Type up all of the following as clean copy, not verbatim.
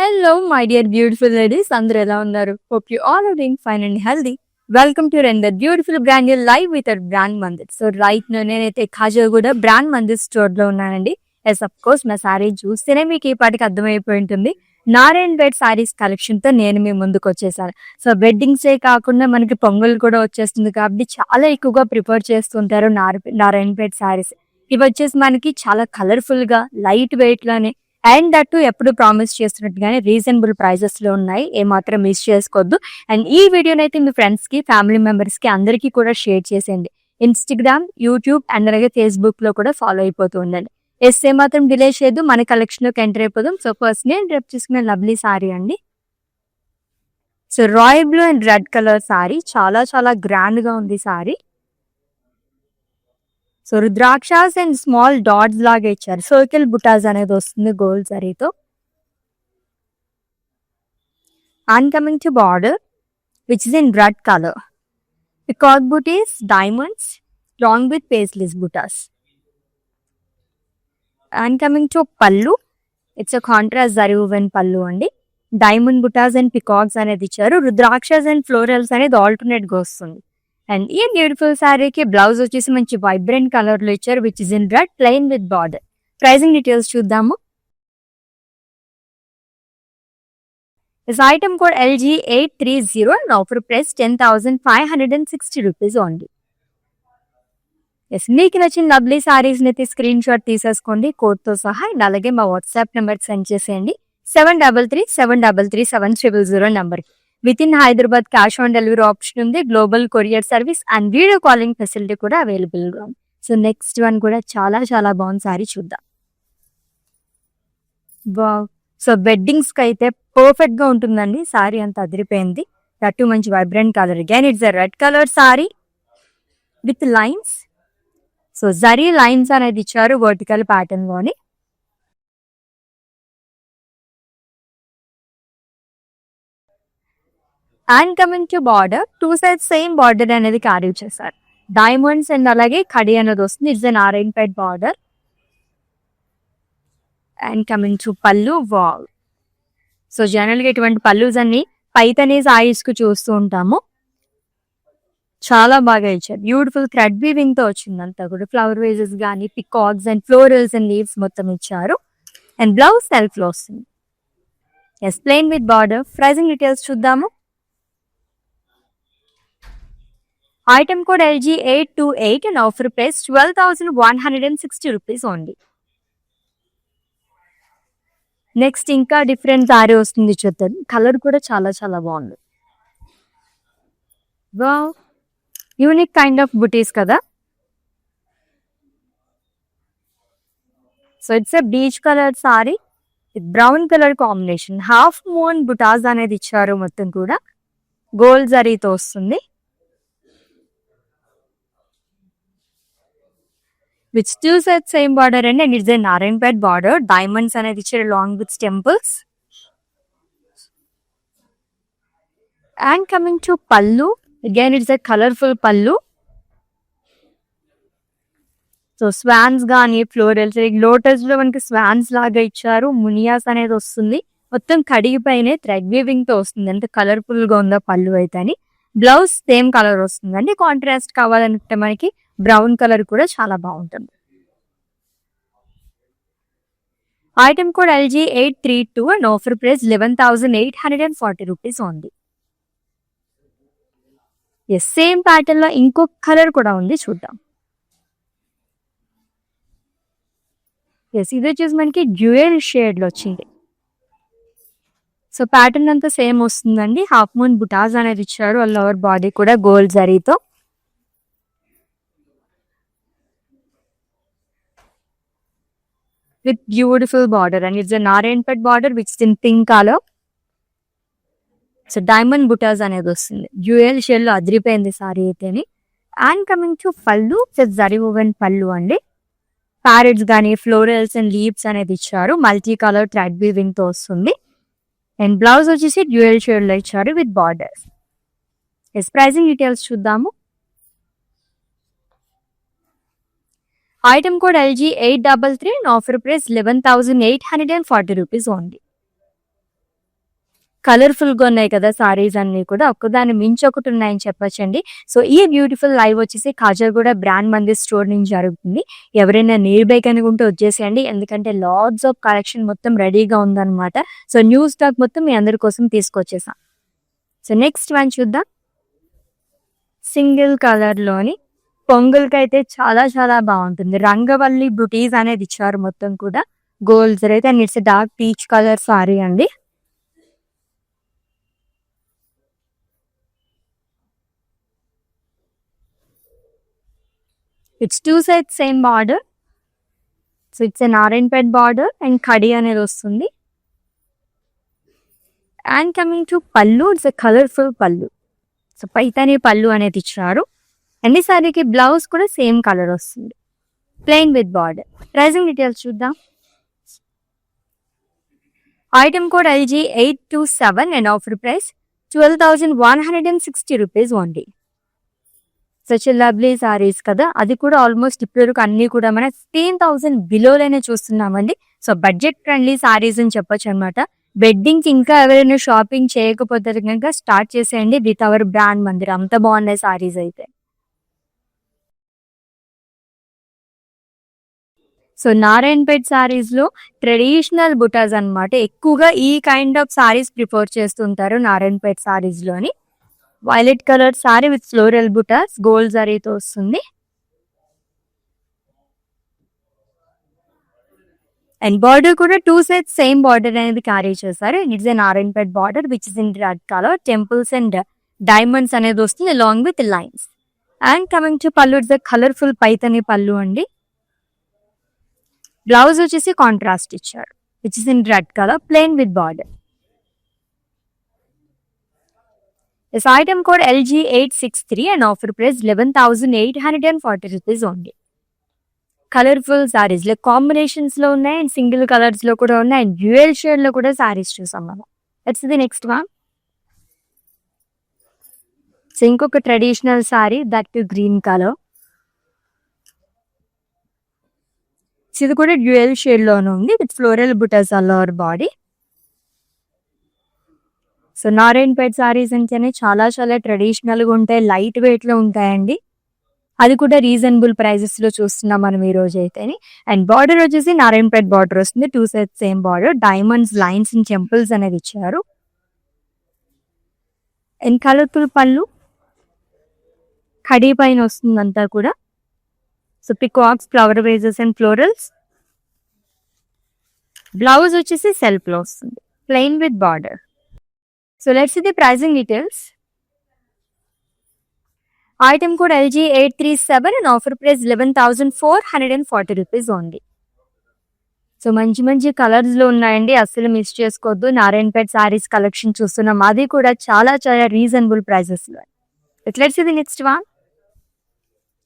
Hello, my dear beautiful ladies. అందరూ ఎలా ఉన్నారు? Hope you all are doing fine and healthy. Welcome to Render Beautiful Brand New Live with our Brand Mandir. So right now నేనైతే Khajaguda brand Mandir store లో ఉన్నానండి. Yes of course నా sorry చూస్తేనే మీకు ఈ పాటికి అర్థమైపోయి ఉంటుంది. నారాయణపేట్ సారీస్ కలెక్షన్ తో నేను మీ ముందుకు వచ్చేసాను. సో వెడ్డింగ్స్ ఏ కాకుండా మనకి పొంగల్ కూడా వచ్చేస్తుంది కాబట్టి చాలా ఎక్కువగా ప్రిఫర్ చేస్తుంటారు నారాయణపేట్ సారీస్. ఇవి వచ్చేసి మనకి చాలా కలర్ఫుల్ గా లైట్ వెయిట్ లోనే అండ్ దట్ ఎప్పుడు ప్రామిస్ చేస్తున్నట్టుగానే రీజనబుల్ ప్రైజెస్ లో ఉన్నాయి. ఏమాత్రం మిస్ చేసుకోవద్దు. అండ్ ఈ వీడియోని అయితే మీ ఫ్రెండ్స్ కి ఫ్యామిలీ మెంబర్స్ కి అందరికీ కూడా షేర్ చేసేయండి. ఇన్స్టాగ్రామ్, యూట్యూబ్ అండ్ అలాగే ఫేస్బుక్ లో కూడా ఫాలో అయిపోతూ ఉండండి. ఎస్ ఏమాత్రం డిలే చేయదు, మన కలెక్షన్ లోకి ఎంటర్ అయిపోదాం. సో ఫస్ట్ నేను డ్రెప్ చేసుకున్న లవ్లీ సారీ అండి. So royal blue and red colour sari, చాలా చాలా గ్రాండ్ గా ఉంది sari. So rudrakshas and small dots లాగా ఇచ్చారు. సర్కిల్ బుటాస్ అనేది వస్తుంది గోల్డ్ జరీతో. And coming to border which is in red colour. Peacock butis, diamonds long with paisleys butas. And coming to pallu, it's a contrast zari woven pallu అండి. డైమండ్ బుటాస్ అండ్ పికాక్స్ అనేది ఇచ్చారు. రుద్రాక్షస్ అండ్ ఫ్లోరల్స్ అనేది alternate గా వస్తుంది. అండ్ ఈ బ్యూటిఫుల్ శారీకి బ్లౌజ్ వచ్చేసి మంచి వైబ్రెంట్ కలర్ లో ఇచ్చారు which is in red plain with border. Pricing details చూద్దాము. This item code LG830 and offer price 10,560 rupees only. Yes మీకు నచ్చిన లవ్లీ సారీస్ అయితే స్క్రీన్ షాట్ తీసేసుకోండి కోడ్ తో సహా. అండ్ అలాగే మా వాట్సాప్ నెంబర్ సెండ్ చేసేయండి 7337337700 number. With in Hyderabad cash on delivery option ఉంది. Global courier service and video calling facility కూడా అవైలబుల్ గా ఉంది. సో నెక్స్ట్ వన్ కూడా చాలా చాలా బాగుంది సారీ, చూద్దాం. వావ్, సో వెడ్డింగ్స్ కి అయితే పర్ఫెక్ట్ గా ఉంటుందండి. సారీ అంతా అదిరిపోయింది. దట్టు మంచి vibrant colour. Again it's a red colour sari with lines. So zari lines అనేది ఇచ్చారు వర్టికల్ ప్యాటర్న్ లోని. And coming to border, two side same border అనేది క్యారీ చేశారు. డైమండ్స్ అండ్ అలాగే కడి అనేది వస్తుంది. It's Narayanpet border. And coming to పల్లు. వావ్, సో జనరల్ గా ఇటువంటి పల్లూస్ అన్ని పైతనీ సారీస్ కు చూస్తూ ఉంటాము. చాలా బాగా ఇచ్చారు. బ్యూటిఫుల్ థ్రెడ్ వీవింగ్ తో వచ్చింది అంతా కూడా. ఫ్లవర్ వేజెస్ గానీ, peacocks and florals and leaves మొత్తం ఇచ్చారు. అండ్ బ్లౌజ్ సెల్ఫ్ లో వస్తుంది. Yes plain with border. Pricing details చూద్దాము. Item code LG828 and offer price 12,160 rupees only. Next ఇంకా డిఫరెంట్ సారీ వస్తుంది చూద్దాం. కలర్ కూడా చాలా చాలా బాగుంది. Wow, unique kind of butis కదా. So it's a peach colour sari with brown colour combination. Half moon butas అనేది ఇచ్చారు. మొత్తం కూడా గోల్డ్ జరీతో వస్తుంది. With two set same border అండి. And it's a Narayanpet border. Diamonds అనేది ఇచ్చారు long with temples. And coming to pallu, again it's a colourful pallu. So swans గానీ, ఫ్లోరల్స్, లోటస్ లో మనకి స్వాన్స్ లాగా ఇచ్చారు. మునియాస్ అనేది వస్తుంది. మొత్తం కడిగి పైనే థ్రెడ్ వీవింగ్ తో వస్తుంది. ఎంత కలర్ఫుల్ గా ఉందో పల్లు అయితే అని. బ్లౌజ్ సేమ్ కలర్ వస్తుందండి. కాంట్రాస్ట్ కావాలంటే మనకి బ్రౌన్ కలర్ కూడా చాలా బాగుంటుంది. Item code LG832 and offer price 11,840 rupees only. Yes same pattern లో ఇంకొక కలర్ కూడా ఉంది, చూద్దాం. ఎస్ ఇది వచ్చేసి మనకి డ్యూయల్ షేడ్ లో వచ్చింది. సో ప్యాటర్న్ అంతా సేమ్ వస్తుందండి. హాఫ్ మూన్ బుటాస్ అనేది ఇచ్చారు. లోవర్ బాడీ కూడా గోల్డ్ జరీతో. With beautiful border and it's Narayanpet border which in pink colour. So diamond butas అనేది వస్తుంది. డ్యూయల్ షేడ్ లో అదిరిపోయింది సారీ అయితేని. And coming to pallu, zari woven pallu అండి. ప్యారెట్స్ కానీ, ఫ్లోరల్స్ అండ్ లీవ్స్ అనేది ఇచ్చారు. మల్టీ కలర్ థ్రెడ్ వీవింగ్ తో వస్తుంది. అండ్ బ్లౌజ్ వచ్చేసి డ్యూయల్ షేడ్ లో ఇచ్చారు with borders. Yes pricing details చూద్దాము. Item code LG833 and offer price 11,840 rupees only. Colourful గా ఉన్నాయి కదా సారీస్ అన్ని కూడా, ఒక్కదాని మించి ఒకటి ఉన్నాయని చెప్పొచ్చండి. సో ఈ బ్యూటిఫుల్ లైవ్ వచ్చేసి కాజాగూడ బ్రాండ్ మందిర్ స్టోర్ నుంచి జరుగుతుంది. ఎవరైనా నియర్ బై కనుకుంటే వచ్చేసేయండి, ఎందుకంటే లాట్స్ ఆఫ్ కలెక్షన్ మొత్తం రెడీగా ఉందన్నమాట. సో న్యూ స్టాక్ మొత్తం మీ అందరి కోసం తీసుకొచ్చేసాం. సో నెక్స్ట్ వన్ చూద్దాం. సింగిల్ కలర్ లోని పొంగల్కి అయితే చాలా చాలా బాగుంటుంది. రంగవల్లి బుటీస్ అనేది ఇచ్చారు మొత్తం కూడా గోల్డ్ అయితే, and it's dark peach colour sari అండి. It's two side same border. So it's a Narayanpet border and కడి అనేది వస్తుంది. అండ్ కమింగ్ టు పళ్ళు, ఇట్స్ ఎ కలర్ఫుల్ పళ్ళు. సో పైతాని పళ్ళు అనేది ఇచ్చారు. అన్ని సారీకి బ్లౌజ్ కూడా సేమ్ కలర్ వస్తుంది, plain with border. Pricing details చూద్దాం. Item code LG827 and offer price 12,160 rupees only. Such lovely saris కదా, అది కూడా ఆల్మోస్ట్ ఇప్పటివరకు అన్ని కూడా మన 15,000 బిలోలోనే చూస్తున్నామండి. సో బడ్జెట్ ఫ్రెండ్లీ సారీస్ అని చెప్పొచ్చు అనమాట. వెడ్డింగ్ ఇంకా ఎవరైనా షాపింగ్ చేయకపోతే కనుక స్టార్ట్ చేసేయండి విత్ అవర్ బ్రాండ్ మందిర్. అంత బాగున్నాయి సారీస్ అయితే. సో నారాయణపేట్ సారీస్ లో ట్రెడిషనల్ బుటాస్ అన్నమాట. ఎక్కువగా ఈ కైండ్ ఆఫ్ సారీస్ ప్రిఫర్ చేస్తుంటారు నారాయణపేట్ సారీస్ లోని. Violet colour sari with floral butas, gold జరీతో వస్తుంది. అండ్ బార్డర్ కూడా టూ సైడ్స్ సేమ్ బార్డర్ అనేది క్యారీ చేశారు. It's a Narayanpet border which is in red colour, temples and diamonds అనేది వస్తుంది along with lines. And coming to పళ్ళు, ఇట్స్ ఎ కలర్ఫుల్ పైతని పళ్ళు అండి. బ్లౌజ్ వచ్చేసి కాంట్రాస్ట్ ఇచ్చారు which is in red colour, plain with border. This item code LG863 and offer price 11,840 rupees only. Colourful saris like combinations లో ఉన్నాయి and single colours లో కూడా ఉన్నాయి అండ్ డ్యూయల్ షేడ్ లో కూడా సారీస్ చూసాం మనం. It's the next one. So ఇంకొక traditional sari that green colour. ఇది కూడా డ్యూయల్ షేడ్ లోనే ఉంది with floral butas all over body. So Narayanpet saris అంటేనే చాలా చాలా ట్రెడిషనల్ గా ఉంటాయి, లైట్ వెయిట్ లో ఉంటాయండి. అది కూడా రీజనబుల్ ప్రైజెస్ లో చూస్తున్నాం మనం ఈ రోజు అయితే. అండ్ బార్డర్ వచ్చేసి నారాయణపేట్ బార్డర్ వస్తుంది, two side same border, diamonds, lines and temples అనేది ఇచ్చారు. అండ్ కలర్ఫుల్ పళ్ళు కడీ పైన వస్తుంది అంతా కూడా. So peacocks, flower vases and florals. Blouse వచ్చేసి సెల్ఫ్ లో వస్తుంది, plain with border. So let's see the pricing details. Item code LG837 and offer price 11,440 rupees only. So మంచి మంచి కలర్స్ లో ఉన్నాయండి, అస్సలు మిస్ చేసుకోవద్దు. నారాయణపేట్ సారీస్ కలెక్షన్ చూస్తున్నాం, అది కూడా చాలా చాలా రీజనబుల్ ప్రైజెస్ లో. Let's see the next one.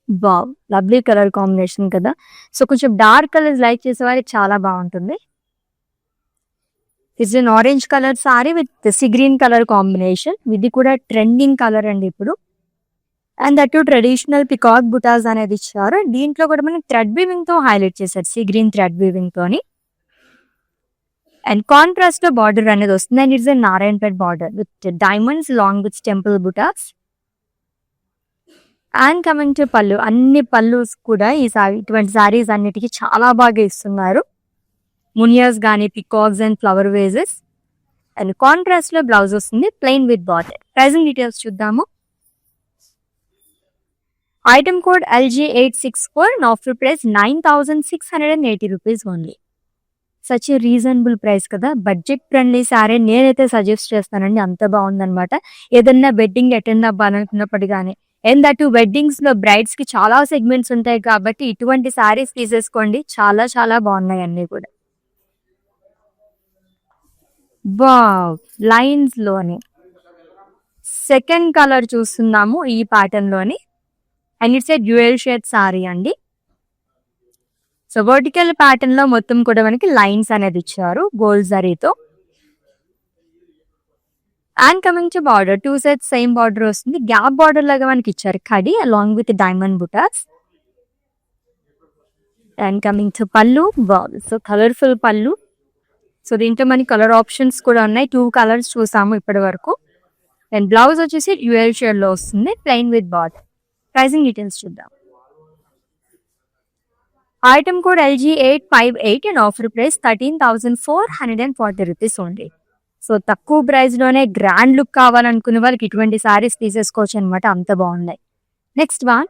Wow, lovely colour combination కదా. సో కొంచెం డార్క్ కలర్స్ లైక్ చేసే వారికి చాలా బాగుంటుంది. It's an orange colour sari with sea green colour combination. ఇది కూడా ట్రెండింగ్ కలర్ అండి ఇప్పుడు. And that traditional peacock butas అనేది ఇచ్చారు. దీంట్లో కూడా మనకి థ్రెడ్ వీవింగ్ తో హైలైట్ చేశారు, సీ గ్రీన్ థ్రెడ్ వీవింగ్ తోని. అండ్ కాంట్రాస్ట్ లో బార్డర్ అనేది వస్తుంది. And it's a Narayanpet border with diamonds long with temple butas. And coming to పళ్ళు, అన్ని పళ్ళు కూడా ఈ సారీ ఇటువంటి సారీస్ అన్నిటికీ చాలా బాగా ఇస్తున్నారు. మునియాస్ గానీ, peacocks and flower vases. And contrast లో బ్లౌజ్ వస్తుంది, plain with border. Pricing details చూద్దాము. Item code LG864 and offer price 9,680 rupees only. Such reasonable price కదా, బడ్జెట్ ఫ్రెండ్లీ సారీ నేనైతే సజెస్ట్ చేస్తానండి, అంత బాగుందనమాట. ఏదన్నా వెడ్డింగ్ అటెండ్ అవ్వాలనుకున్నప్పుడు కానీ, అండ్ దట్ వెడ్డింగ్స్ లో బ్రైడ్స్ కి చాలా సెగ్మెంట్స్ ఉంటాయి కాబట్టి ఇటువంటి సారీస్ తీసేసుకోండి, చాలా చాలా బాగున్నాయి అన్ని కూడా. వావ్, లైన్స్ లోని సెకండ్ కలర్ చూస్తున్నాము ఈ ప్యాటర్న్ లోని. And it's a dual shade sari అండి. సో వర్టికల్ ప్యాటర్న్ లో మొత్తం కూడా మనకి లైన్స్ అనేది ఇచ్చారు గోల్డ్ జరీతో. And coming to border, two sides same border వస్తుంది, గ్యాప్ బార్డర్ లాగా మనకి ఇచ్చారు కడి along with diamond butas. And coming to పళ్ళు, వావ్, సో కలర్ఫుల్ పళ్ళు. సో దీంట్లో మనకి కలర్ ఆప్షన్స్ కూడా ఉన్నాయి. 2 కలర్స్ చూసాము ఇప్పటి వరకు. అండ్ బ్లౌజ్ వచ్చేసి డ్యూయల్ షేడ్ లో వస్తుంది, plain with border. Pricing details చూద్దాం. Item code LG858 and offer price 13,440 rupees only. So తక్కువ ప్రైస్ లోనే గ్రాండ్ లుక్ కావాలనుకునే వాళ్ళకి ఇటువంటి సారీస్ తీసేసుకోవచ్చు అనమాట, అంత బాగున్నాయి. Next one.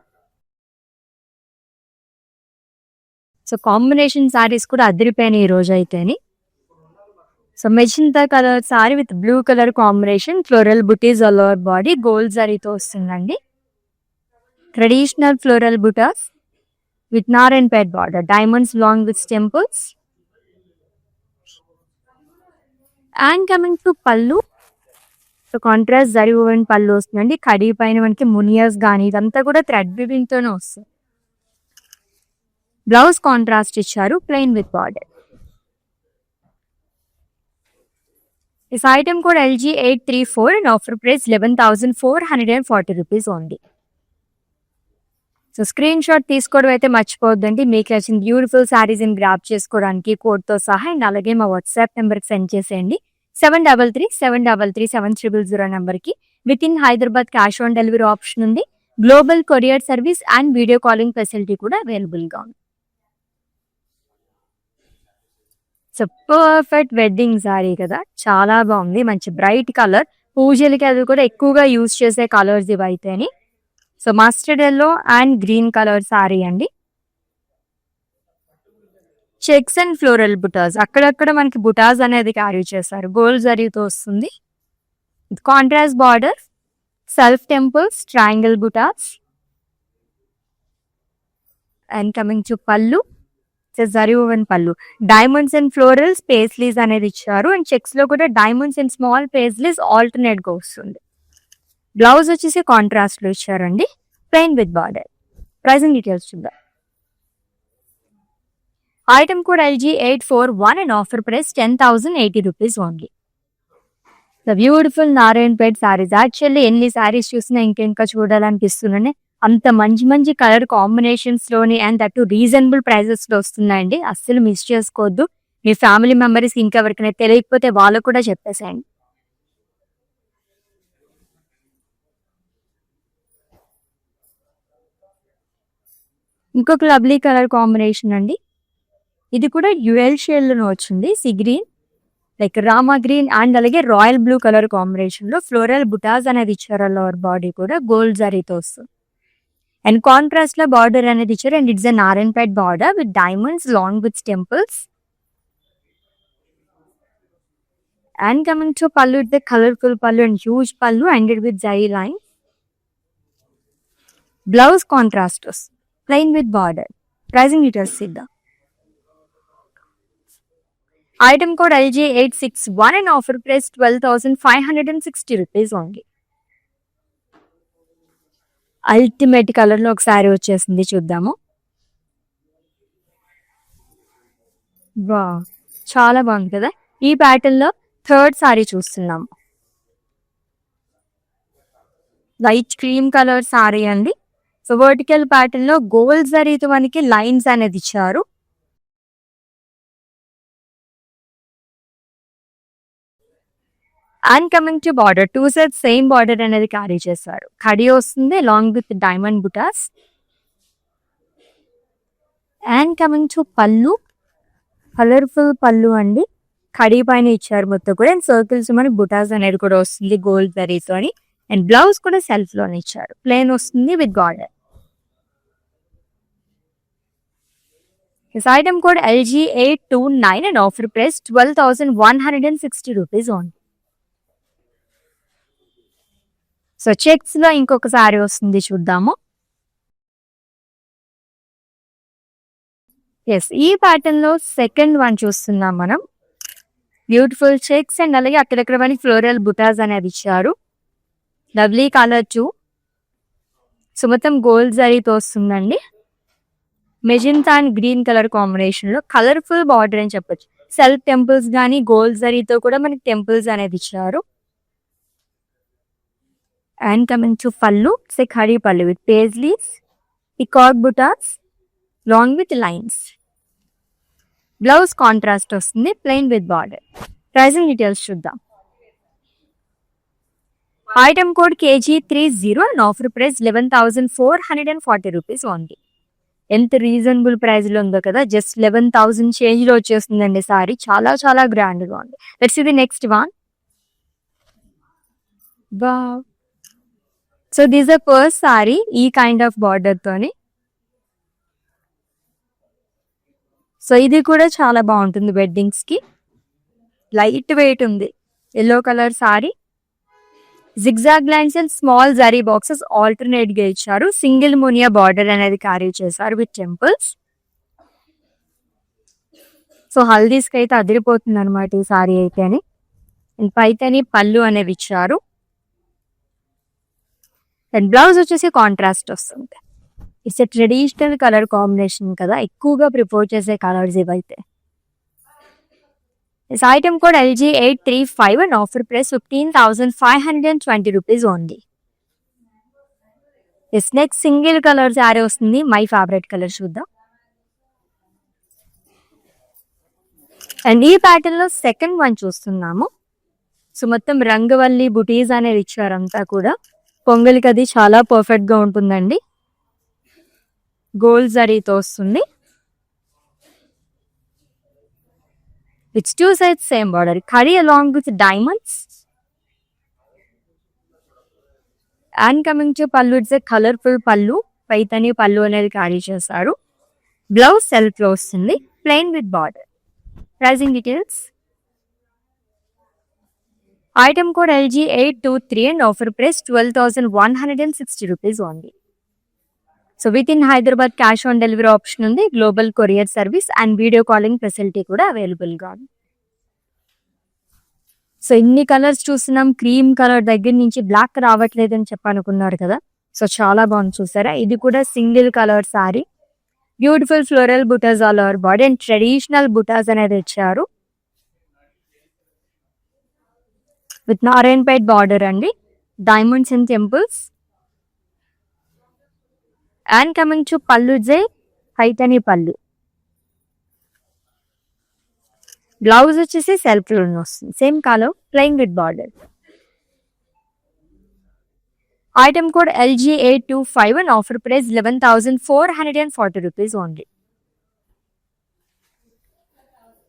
So combination saris కూడా అదిరిపోయినాయి ఈ రోజు అయితేని. So magenta colour sari with blue colour combination, floral butis all over body, gold జరీతో వస్తుందండి. Traditional floral butas with Naranpet border, diamonds along with temples. And coming to pallu, so contrast zari woven pallu వస్తుందండి. కడి పైన మనకి మునియాస్ గానీ ఇదంతా కూడా థ్రెడ్ వీవింగ్ తోనే వస్తుంది. బ్లౌజ్ కాంట్రాస్ట్ ఇచ్చారు, plain with border. This item code LG834 and offer price 11,440 rupees only. So screen shot తీసుకోవడం అయితే మర్చిపోవద్దండి. మీకు నచ్చిన బ్యూటిఫుల్ శారీస్ ని గ్రాప్ చేసుకోవడానికి కోడ్తో సహా, అండ్ అలాగే మా వాట్సాప్ నెంబర్కి సెండ్ చేసేయండి. 7337337000 నెంబర్కి. With in Hyderabad cash on delivery option ఉంది. Global courier service and video calling facility కూడా అవైలబుల్గా ఉంది. సో పర్ఫెక్ట్ వెడ్డింగ్ శారీ కదా, చాలా బాగుంది. మంచి బ్రైట్ కలర్, పూజలకి అది కూడా ఎక్కువగా యూజ్ చేసే కలర్స్ ఇవి అయితేని. So mustard yellow and green colour sari అండి. చెక్స్ అండ్ ఫ్లోరల్ బుటాస్, అక్కడక్కడ మనకి బుటాస్ అనేది క్యారీ చేశారు, గోల్డ్ జరీతో వస్తుంది. Contrast border, self temples, triangle butas. And coming to pallu, zari woven pallu, diamonds and florals paisleys అనేది ఇచ్చారు. అండ్ చెక్స్ లో కూడా diamonds and small paisleys alternate గా వస్తుంది. బ్లౌజ్ వచ్చేసి కాంట్రాస్ట్ లో ఇచ్చారండి, plain with border. Pricing details చూద్దాం. Item code LG841 and offer price 10,080 rupees only. The beautiful Narayanpet saris. Actually ఎన్ని సారీస్ చూసినా ఇంకా చూడాలనిపిస్తున్నాయి. అంత మంచి మంచి కలర్ కాంబినేషన్స్ లోని అండ్ దట్ రీజనబుల్ ప్రైజెస్ లో వస్తున్నాయండి. అస్సలు మిస్ చేసుకోవద్దు. మీ ఫ్యామిలీ మెంబర్స్ ఇంకెవరికైనా తెలియకపోతే వాళ్ళు కూడా చెప్పేసేయండి. ఇంకొక లవ్లీ కలర్ కాంబినేషన్ అండి. ఇది కూడా డ్యూయల్ షేడ్ లోనే వచ్చింది, sea green, like Rama green and అలాగే రాయల్ బ్లూ కలర్ కాంబినేషన్ లో ఫ్లోరల్ బుటాస్ అనేది ఇచ్చారు. లోవర్ బాడీ కూడా గోల్డ్ జరీతో వస్తుంది. అండ్ కాంట్రాస్ట్ లో బార్డర్ అనేది ఇచ్చారు. And it's a Narayanpet border with diamonds long with temples. And coming to పళ్ళు, it's a colourful pallu and huge pallu ended with zari line. Blouse contrast వస్తుంది, plain with border. Pricing details ఇద్దాం. Item code LG861 and offer price 12,560 rupees only. Ultimate colour లో ఒక sorry వచ్చేసింది, చూద్దాము. వా, చాలా బాగుంది కదా. ఈ ప్యాటర్న్ లో థర్డ్ సారీ చూస్తున్నాము. లైట్ క్రీమ్ కలర్ సారీ అండి. సో వర్టికల్ ప్యాటర్న్ లో గోల్డ్ జరీతో మనకి లైన్స్ అనేది ఇచ్చారు. And coming to border, 2 sets same border అనేది క్యారీ చేశారు. కడి వస్తుంది long with diamond butas. And coming to పళ్ళు, కలర్ఫుల్ పళ్ళు అండి. కడి పైన ఇచ్చారు మొత్తం కూడా. అండ్ సర్కిల్స్ మనకి బుటాస్ అనేది కూడా వస్తుంది గోల్డ్ జరీతో. అండ్ బ్లౌజ్ కూడా సెల్ఫ్ లోనే ఇచ్చారు, ప్లెయిన్ వస్తుంది with border. This item code LG829 and offer price 12,160 rupees only. So checks లో ఇంకొక సారీ వస్తుంది, చూద్దాము. ఎస్, ఈ ప్యాటర్న్ లో సెకండ్ వన్ చూస్తున్నాం మనం. బ్యూటిఫుల్ చెక్స్ అండ్ అలాగే అక్కడక్కడ మనకి ఫ్లోరల్ బుటాస్ అనేది ఇచ్చారు. Lovely colour two. సో మొత్తం గోల్డ్ జరీతో వస్తుందండి. Magenta and green colour combination లో కలర్ఫుల్ బార్డర్ అని చెప్పొచ్చు. సెల్ఫ్ టెంపుల్స్ కానీ గోల్డ్ జరీతో కూడా మనకి టెంపుల్స్ అనేది ఇచ్చారు. అండ్ కమింగ్ టు పళ్ళు, ఖడీ pallu with paisleys, peacock butas long with lines. Blouse contrast వస్తుంది, plain with border. Pricing details చూద్దాం. Item code KG30 and offer price 11,440 rupees only. ఎంత రీజనబుల్ ప్రైస్ లో ఉందో కదా, జస్ట్ 11,000 చేంజ్ లో వచ్చేస్తుందండి సారీ. చాలా చాలా గ్రాండ్ గా ఉంది. Let's see the next one. Wow, so this the first sari ఈ కైండ్ ఆఫ్ బార్డర్ తోని. సో ఇది కూడా చాలా బాగుంటుంది వెడ్డింగ్స్ కి. లైట్ వెయిట్ ఉంది, yellow colour sari. Zigzag lines and small zari boxes alternate గా ఇచ్చారు. సింగిల్ మునియా బార్డర్ అనేది క్యారీ చేశారు విత్ టెంపుల్స్. సో హల్దీస్ కి అయితే అదిరిపోతుంది అనమాట ఈ సారీ అయితే అని. పైతని పళ్ళు అనేవి ఇచ్చారు. అండ్ బ్లౌజ్ వచ్చేసి కాంట్రాస్ట్ వస్తుంది. It's a traditional colour combination కదా, ఎక్కువగా ప్రిఫర్ చేసే కలర్స్ ఇవైతే. This item code LG835 and offer price 15,520 rupees only. This next single color saree వస్తుంది, మై ఫేవరెట్ కలర్ చూద్దాం. అండ్ ఈ ప్యాటర్న్ లో సెకండ్ వన్ చూస్తున్నాము. సో మొత్తం రంగవల్లి బుటీస్ అనేది ఇచ్చారంతా కూడా. పొంగల్కి అది చాలా పర్ఫెక్ట్ గా ఉంటుందండి. గోల్డ్ జరీతో వస్తుంది. It's two sides same border. Curry along with diamonds. And coming to pallu, it's a colorful pallu. Paitani pallu అనేది క్యారీ చేశారు. బ్లౌజ్ సెల్ఫ్ లో వస్తుంది, plain with border. Pricing details. Item code LG823 and offer price 12,160 rupees only. So with in Hyderabad cash on delivery option ఉంది, global courier service and video calling facility కూడా available గా ఉంది. So ఇన్ని colours చూస్తున్నాం. Cream colour దగ్గర నుంచి black రావట్లేదు అని చెప్పనుకున్నారు కదా, సో చాలా బాగుంది చూసారా. ఇది కూడా single colour sari. Beautiful floral butas all over body and traditional butas అనేది ఇచ్చారు విత్ నారాయణపేట్ బార్డర్ అండి. Diamonds and temples. And coming to pallu Paithani pallu. Blouse వచ్చేసి సెల్ఫ్ లో వస్తుంది, same colour, plain with border. Item code LG825 and offer price 11,440 rupees only.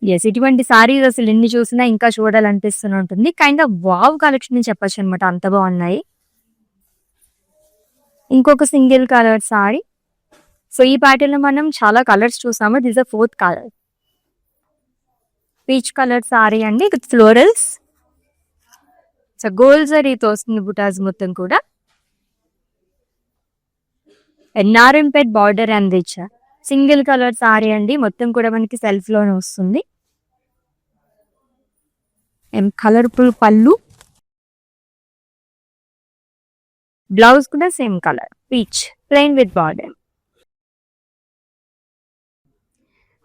Yes, ఇటువంటి సారీస్ అసలు ఎన్ని చూసినా ఇంకా చూడాలనిపిస్తూనే ఉంటుంది. కైండ్ ఆఫ్ వావ్ కలెక్షన్ చెప్పచ్చు అనమాట, అంత బాగున్నాయి. ఇంకొక సింగిల్ కలర్ సారీ. సో ఈ ప్యాటర్న్ లో మనం చాలా కలర్స్ చూసాము. This the fourth colour. Peach colour sari అండి విత్ ఫ్లోరల్స్. సో గోల్డ్ జరీతో వస్తుంది బుటాస్ మొత్తం కూడా. నారాయణపేట్ బార్డర్ అంది ఇచ్చా. సింగిల్ కలర్ సారీ అండి, మొత్తం కూడా మనకి సెల్ఫ్ లోనే వస్తుంది. కలర్ఫుల్ పళ్ళు. బ్లౌజ్ కూడా same colour, peach, plain with border.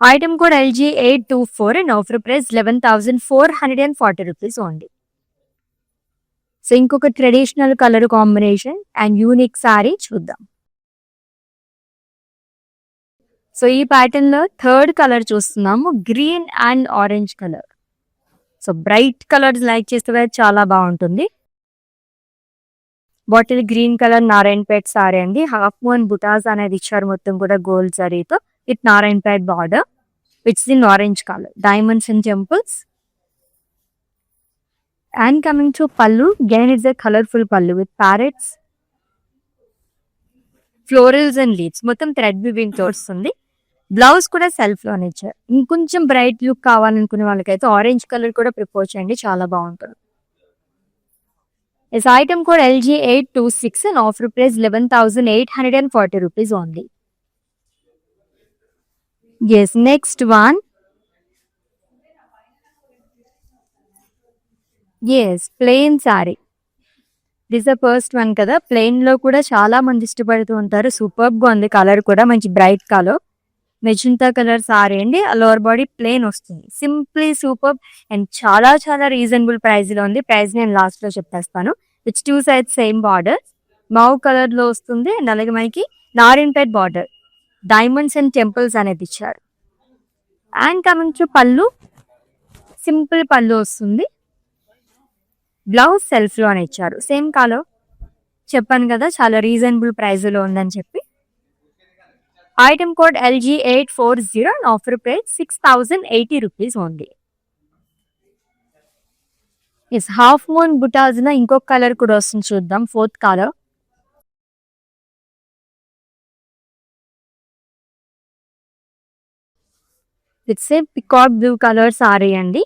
Item code LG824 and offer price 11,440 rupees only. So ఇంకొక traditional colour combination and unique sari చూద్దాం. సో ఈ ప్యాటర్న్ లో థర్డ్ కలర్ చూస్తున్నాము, green and orange colour. So bright colours like చేస్తే చాలా బాగుంటుంది. Bottle green colour Narayanpet sari అండి. Half moon butas అనేది ఇచ్చారు మొత్తం కూడా గోల్డ్ జరీతో with Narayanpet border. It's in orange colour, diamonds and temples. And coming to పల్లు, గెయిన్ ఇట్స్ ఎ కలర్ఫుల్ పల్లు with parrots, florals and leaves. మొత్తం థ్రెడ్ వివింగ్ తో వస్తుంది. బ్లౌజ్ కూడా సెల్ఫ్ లోనే ఇచ్చారు. ఇంకొంచెం బ్రైట్ లుక్ కావాలనుకునే వాళ్ళకైతే ఆరెంజ్ కలర్ కూడా ప్రిఫర్ చేయండి, చాలా బాగుంటుంది. This item code LG826 and offer price 11,840 rupees only. Yes, next one. Yes, plain saree. This is the first one కదా. ప్లెయిన్ లో కూడా చాలా మంది ఇష్టపడుతూ ఉంటారు. సూపర్బ్ గా ఉంది, కలర్ కూడా మంచి bright colour. Magenta colour sari అండి. లోవర్ బాడీ ప్లెయిన్ వస్తుంది. సింప్లీ సూపర్బ్ అండ్ చాలా చాలా రీజనబుల్ ప్రైస్ లో ఉంది. ప్రైస్ నేను లాస్ట్ లో చెప్పేస్తాను. It's two sides same border, mauve colour లో వస్తుంది. అండ్ అలాగే మనకి Narayanpet border, diamonds and temples అనేది ఇచ్చారు. అండ్ కమింగ్ టు పళ్ళు, సింపుల్ పళ్ళు వస్తుంది. బ్లౌజ్ సెల్ఫ్ లోనే ఇచ్చారు, సేమ్ కలర్. చెప్పాను కదా చాలా రీజనబుల్ ప్రైస్ లో ఉందని చెప్పి. Item code LG840 and offer price 6080 rupees only. Yes, half moon butas ఇంకొక కలర్ కూడా వస్తుంది, చూద్దాం. Fourth colour. It's a peacock blue colour sari అండి,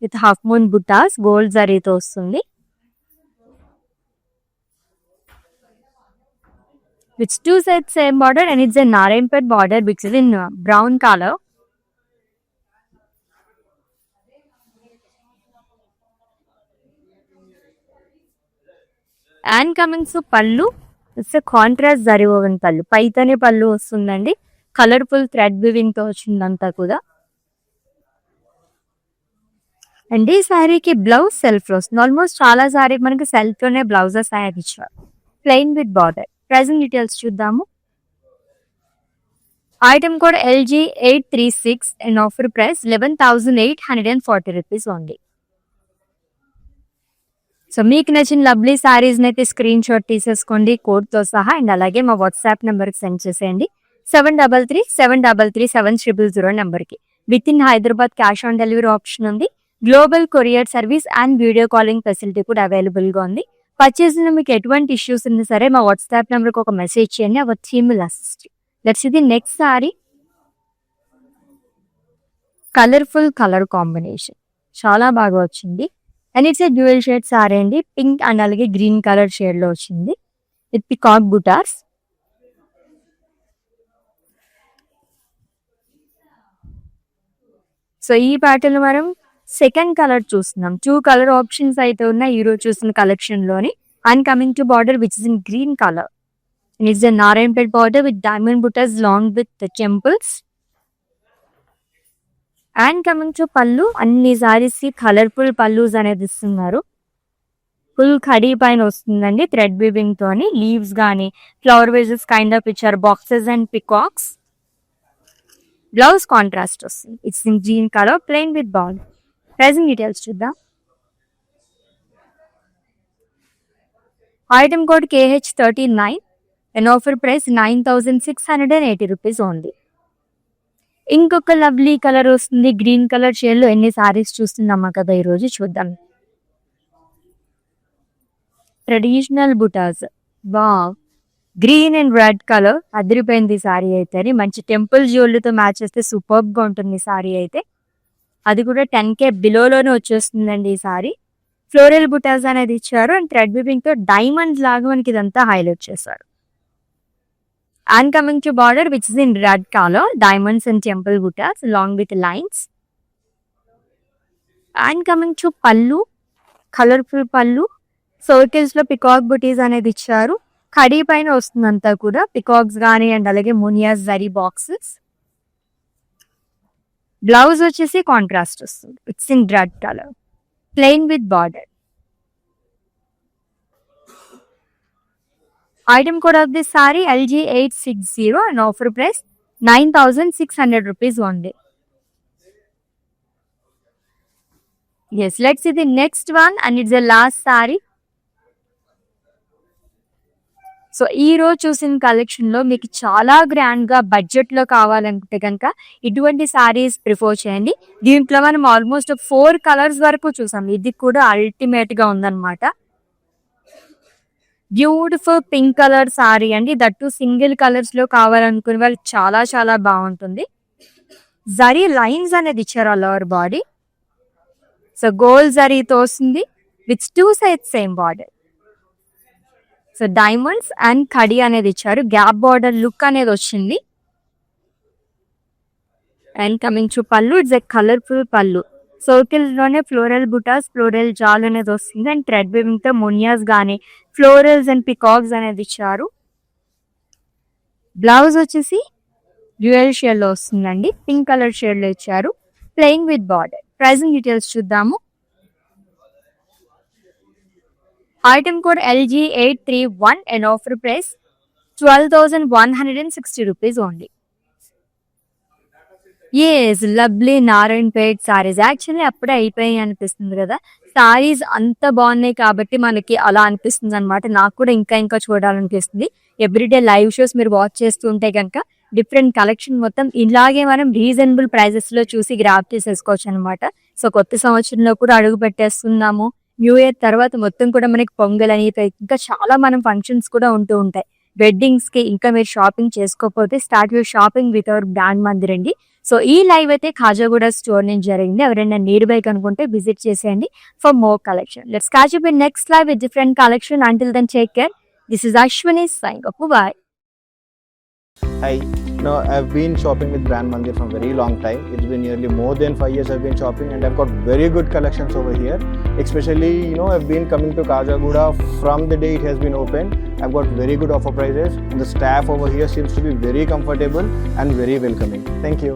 with half moon butas, gold జరీతో వస్తుంది. With two sides same border and it's a Narayanpet border which is in brown color. And coming to pallu, it's a contrast zari woven pallu. Paitane pallu vastundandi, colorful thread weaving తో వచ్చిందంతా కూడా. And ఈ శారీకి blouse self లో వస్తుంది. Almost చాలా శారీ మనకి self లోనే blouses తయారు ఇచ్చారు, plain with border. Pricing details చూద్దాము. Item code LG836 and offer price 11,840 rupees only. So మీకు నచ్చిన లవ్లీ శారీస్ అయితే స్క్రీన్ షాట్ తీసేసుకోండి కోడ్తో సహా. అండ్ అలాగే మా వాట్సాప్ నెంబర్కి సెండ్ చేసేయండి, 7337337000 నెంబర్కి. With in Hyderabad cash on delivery option ఉంది. Global courier service and video calling facility కూడా అవైలబుల్గా ఉంది. పర్చేస్ మీకు ఎటువంటి ఇష్యూస్ ఉన్నా సరే మా వాట్సాప్ నెంబర్కి ఒక మెసేజ్ చేయండి, our team will assist. Let's ఇది next sari. Colourful colour combination చాలా బాగా వచ్చింది. And it's a dual shade sari అండి, పింక్ అండ్ అలాగే గ్రీన్ కలర్ షేడ్ లో వచ్చింది విత్ పికాక్ బుటాస్. సో ఈ ప్యాటర్న్ మనం సెకండ్ కలర్ చూస్తున్నాం. 2 కలర్ ఆప్షన్స్ అయితే ఉన్నాయి ఈ రోజు చూసిన కలెక్షన్ లోని. And coming to border which is in green colour. And it's a Narayanpet border with diamond buttas along with the temples. And coming to pallu, అన్ని సారీస్ కి కలర్ఫుల్ పల్లూస్ అనేది ఇస్తున్నారు. ఫుల్ ఖడీ పైన వస్తుందండి, థ్రెడ్ వీవింగ్ తోని. లీవ్స్ గానీ ఫ్లవర్ వేజెస్ కైండ్ ఆఫ్ ఇచ్చారు, boxes and peacocks. Blouse contrast వస్తుంది, it's in green colour, plain with ball. Pricing details చూద్దాం. Item code KH39 and offer price 9,680 rupees only. ఇంకొక లవ్లీ కలర్ వస్తుంది green colour shade లో. ఎన్ని సారీస్ చూస్తున్నామా కదా ఈ రోజు, చూద్దాం. Traditional butas, wow, green and red colour అదిరిపోయింది సారీ అయితే. మంచి టెంపుల్ జ్యువెలరీతో మ్యాచ్ చేస్తే సూపర్బ్ గా ఉంటుంది సారీ అయితే. అది కూడా 10K బిలోలోనే వచ్చేస్తుందండి ఈ సారీ. ఫ్లోరల్ బుటాస్ అనేది ఇచ్చారు అండ్ థ్రెడ్ వీవింగ్ తో డైమండ్స్ లాగా మనకి ఇదంతా హైలైట్ చేశారు. And coming to border which is in red color, diamonds and temple buttas along with lines. And coming to pallu, colorful pallu, circles లో పికాక్ బుటీస్ అనేది ఇచ్చారు. ఖడీ పైన వస్తుందంతా కూడా పికాక్స్ గానీ అండ్ అలాగే మునియాస్ జరీ బాక్సెస్. బ్లౌజ్ వచ్చేసి కాంట్రాస్ట్ వస్తుంది, it's in red colour, plain with border. Item code of this saree LG860 and offer price 9,600 rupees only. Yes, let's see the next one and it's the last saree. So ఈ రోజు చూసిన collection లో మీకు చాలా grand గా budget లో కావాలనుకుంటే కనుక ఇటువంటి సారీస్ ప్రిఫర్ చేయండి. దీంట్లో మనం ఆల్మోస్ట్ 4 కలర్స్ వరకు చూసాం, ఇది కూడా అల్టిమేట్ గా ఉందన్నమాట. బ్యూటిఫుల్ పింక్ కలర్ సారీ అండి, దట్టు సింగిల్ కలర్స్ లో కావాలనుకునే వాళ్ళు చాలా చాలా బాగుంటుంది. జరీ లైన్స్ అనేది ఇచ్చారు ఆల్ బాడీ. సో గోల్డ్ జరీతో వస్తుంది with 2 sides same border. So diamonds and khadi అనేది ఇచ్చారు, గ్యాప్ బార్డర్ లుక్ అనేది వచ్చింది. అండ్ కమింగ్ టు పళ్ళు, ఇట్స్ ఎ కలర్ఫుల్ పళ్ళు. సర్కిల్స్ లోనే ఫ్లోరల్ బుటాస్, ఫ్లోరల్ జాల్ అనేది వస్తుంది అండ్ థ్రెడ్ వీవింగ్ తో మునియాస్ గానీ ఫ్లోరల్స్ అండ్ పికాక్స్ అనేది ఇచ్చారు. బ్లౌజ్ వచ్చేసి డ్యూయల్ షేడ్ లో వస్తుందండి, పింక్ కలర్ షేడ్ లో ఇచ్చారు, plain with border. Pricing details చూద్దాము. Item code LG831 and offer price 12,160 rupees only. Yes lovely Narayanpet saris actually అప్పుడే అయిపోయాయి అనిపిస్తుంది కదా. సారీస్ అంత బాగున్నాయి కాబట్టి మనకి అలా అనిపిస్తుంది అనమాట. నాకు కూడా ఇంకా ఇంకా చూడాలనిపిస్తుంది. ఎవ్రీడే లైవ్ షోస్ మీరు వాచ్ చేస్తూ ఉంటే కనుక డిఫరెంట్ కలెక్షన్ మొత్తం ఇలాగే మనం రీజనబుల్ ప్రైజెస్ లో చూసి గ్రాప్ చేసేసుకోవచ్చు అనమాట. సో కొత్త సంవత్సరంలో కూడా అడుగు పెట్టేస్తున్నాము. న్యూ ఇయర్ తర్వాత మొత్తం కూడా మనకి పొంగల్ అని ఇంకా చాలా మనం ఫంక్షన్స్ కూడా ఉంటూ ఉంటాయి. వెడ్డింగ్స్ కి ఇంకా మీరు షాపింగ్ చేసుకోకపోతే start your shopping with our brand Mandir అండి. సో ఈ లైవ్ అయితే ఖాజాగూడ స్టోర్ నుంచి జరిగింది. ఎవరైనా నియర్ బై కనుకుంటే విజిట్ చేసేయండి for more collection. Let's catch up in next live with different collection. Until then take care. This is Ashwini signing off. Bye. Hi. No, I've been shopping with Brand Mandir from a very long time. It's been nearly more than 5 years I've been shopping, and I've got very good collections over here. Especially, I've been coming to Kajagoda from the day it has been open. I've got very good offer prices, and the staff over here seems to be very comfortable and very welcoming. Thank you.